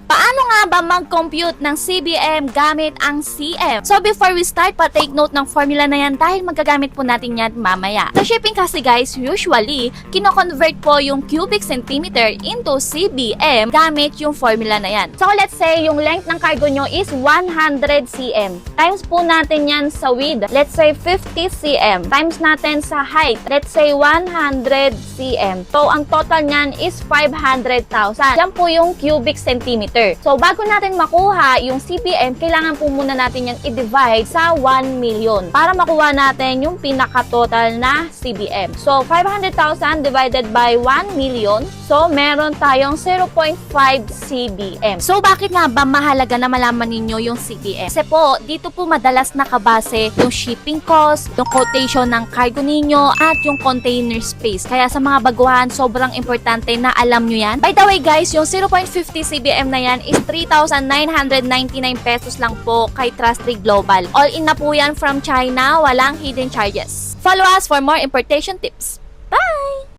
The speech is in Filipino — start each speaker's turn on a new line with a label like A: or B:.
A: Paano nga ba mag-compute ng CBM gamit ang CM? So before we start, pa-take note ng formula na yan dahil magagamit po natin yan mamaya. Sa shipping kasi guys, usually, kino-convert po yung cubic centimeter into CBM gamit yung formula na yan. So let's say yung length ng cargo nyo is 100 cm. Times po natin yan sa width, let's say 50 cm. Times natin sa height, let's say 100 cm. So ang total nyan is 500,000. Yan po yung cubic centimeter. So, bago natin makuha yung CPM, kailangan po muna natin yung i-divide sa 1 million para makuha natin yung pinaka-total na CBM. So, 500,000 divided by 1 million. So, meron tayong 0.5 CBM. So, bakit nga ba mahalaga na malaman ninyo yung CBM? Kasi po, dito po madalas nakabase yung shipping cost, yung quotation ng cargo ninyo, at yung container space. Kaya sa mga baguhan, sobrang importante na alam nyo yan. By the way guys, yung 0.50 CBM na yan is 3,999 pesos lang po kay Trusttrade Global. All in na po yan from China, walang hidden charges. Follow us for more importation tips. Bye!